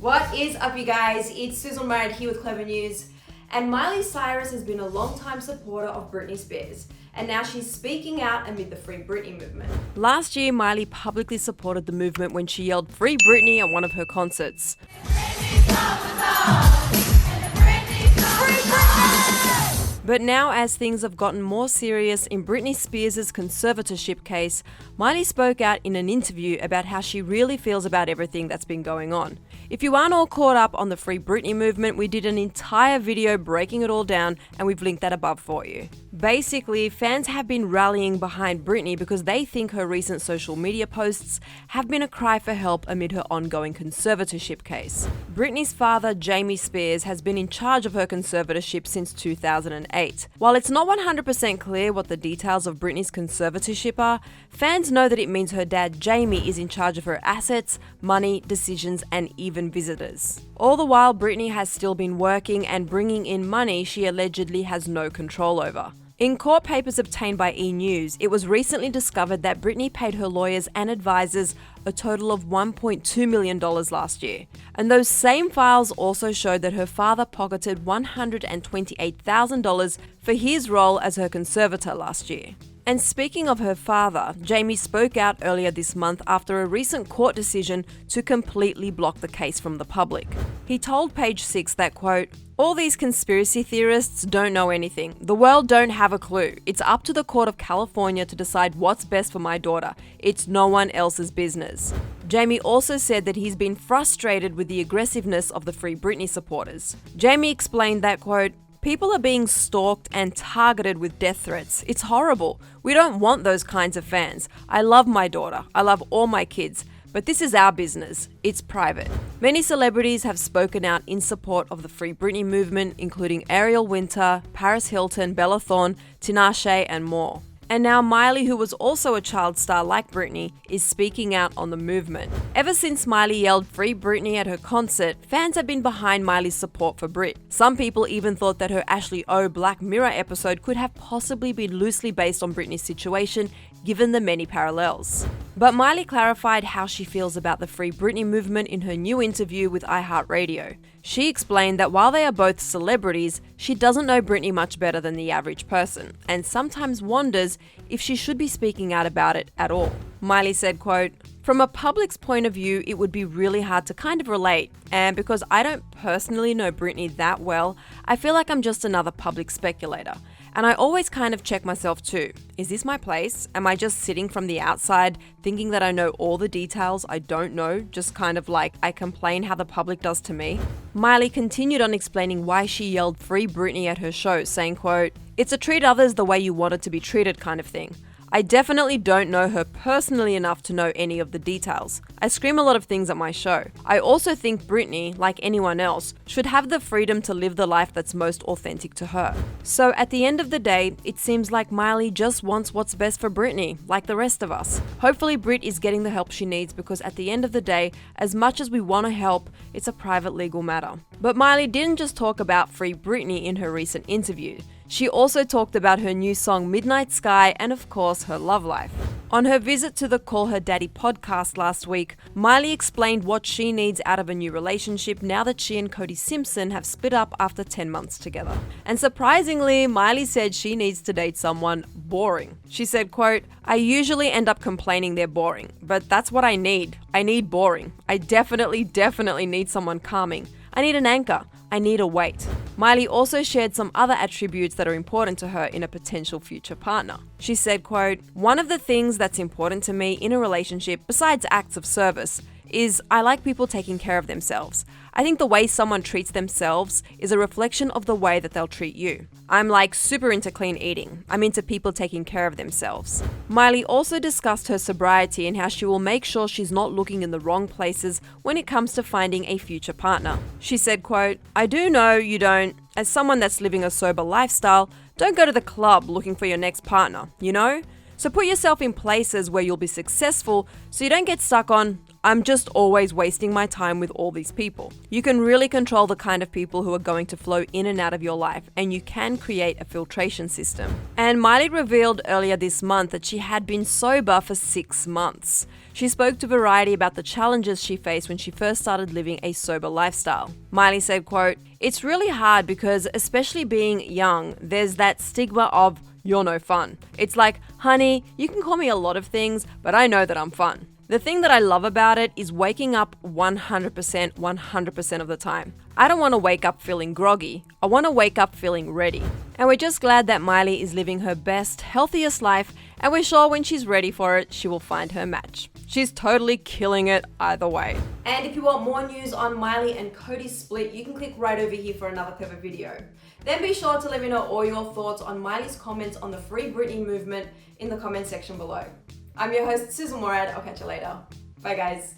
What is up, you guys? It's Sussan Mourad here with Clevver News. And Miley Cyrus has been a long-time supporter of Britney Spears, and now she's speaking out amid the Free Britney movement. Last year, Miley publicly supported the movement when she yelled "Free Britney" at one of her concerts. But now, as things have gotten more serious in Britney Spears' conservatorship case, Miley spoke out in an interview about how she really feels about everything that's been going on. If you aren't all caught up on the Free Britney movement, we did an entire video breaking it all down, and we've linked that above for you. Basically, fans have been rallying behind Britney because they think her recent social media posts have been a cry for help amid her ongoing conservatorship case. Britney's father, Jamie Spears, has been in charge of her conservatorship since 2008. While it's not 100% clear what the details of Britney's conservatorship are, fans know that it means her dad, Jamie, is in charge of her assets, money, decisions, and even visitors. All the while, Britney has still been working and bringing in money she allegedly has no control over. In court papers obtained by E! News, it was recently discovered that Britney paid her lawyers and advisors a total of $1.2 million last year. And those same files also showed that her father pocketed $128,000 for his role as her conservator last year. And speaking of her father, Jamie spoke out earlier this month after a recent court decision to completely block the case from the public. He told Page 6 that, quote, "All these conspiracy theorists don't know anything. The world don't have a clue. It's up to the Court of California to decide what's best for my daughter. It's no one else's business." Jamie also said that he's been frustrated with the aggressiveness of the Free Britney supporters. Jamie explained that, quote, "People are being stalked and targeted with death threats. It's horrible. We don't want those kinds of fans. I love my daughter. I love all my kids. But this is our business. It's private." Many celebrities have spoken out in support of the Free Britney movement, including Ariel Winter, Paris Hilton, Bella Thorne, Tinashe, and more. And now Miley, who was also a child star like Britney, is speaking out on the movement. Ever since Miley yelled "Free Britney" at her concert, fans have been behind Miley's support for Brit. Some people even thought that her Ashley O Black Mirror episode could have possibly been loosely based on Britney's situation, given the many parallels. But Miley clarified how she feels about the Free Britney movement in her new interview with iHeartRadio. She explained that while they are both celebrities, she doesn't know Britney much better than the average person, and sometimes wonders if she should be speaking out about it at all. Miley said, quote, "From a public's point of view, it would be really hard to kind of relate, and because I don't personally know Britney that well, I feel like I'm just another public speculator. And I always kind of check myself too. Is this my place? Am I just sitting from the outside thinking that I know all the details I don't know, just kind of like I complain how the public does to me?" Miley continued on explaining why she yelled "Free Britney" at her show, saying, quote, "It's a treat others the way you wanted to be treated kind of thing. I definitely don't know her personally enough to know any of the details. I scream a lot of things at my show. I also think Britney, like anyone else, should have the freedom to live the life that's most authentic to her." So at the end of the day, it seems like Miley just wants what's best for Britney, like the rest of us. Hopefully Brit is getting the help she needs, because at the end of the day, as much as we want to help, it's a private legal matter. But Miley didn't just talk about Free Britney in her recent interview. She also talked about her new song Midnight Sky and, of course, her love life. On her visit to the Call Her Daddy podcast last week, Miley explained what she needs out of a new relationship now that she and Cody Simpson have split up after 10 months together. And surprisingly, Miley said she needs to date someone boring. She said, quote, "I usually end up complaining they're boring, but that's what I need. I need boring. I definitely need someone calming. I need an anchor. I need a weight." Miley also shared some other attributes that are important to her in a potential future partner. She said, quote, "One of the things that's important to me in a relationship, besides acts of service, is I like people taking care of themselves. I think the way someone treats themselves is a reflection of the way that they'll treat you. I'm like super into clean eating. I'm into people taking care of themselves." Miley also discussed her sobriety and how she will make sure she's not looking in the wrong places when it comes to finding a future partner. She said, quote, "I do know you don't, as someone that's living a sober lifestyle, don't go to the club looking for your next partner, you know? So put yourself in places where you'll be successful so you don't get stuck on, I'm just always wasting my time with all these people. You can really control the kind of people who are going to flow in and out of your life, and you can create a filtration system. And Miley revealed earlier this month that she had been sober for 6 months. She spoke to Variety about the challenges she faced when she first started living a sober lifestyle. Miley said, quote, "It's really hard because, especially being young, there's that stigma of you're no fun. It's like, honey, you can call me a lot of things, but I know that I'm fun." The thing that I love about it is waking up 100% of the time. I don't want to wake up feeling groggy. I want to wake up feeling ready. And we're just glad that Miley is living her best, healthiest life, and we're sure when she's ready for it, she will find her match. She's totally killing it either way. And if you want more news on Miley and Cody's split, you can click right over here for another Clevver video. Then be sure to let me know all your thoughts on Miley's comments on the Free Britney movement in the comment section below. I'm your host, Sussan Mourad. I'll catch you later. Bye guys.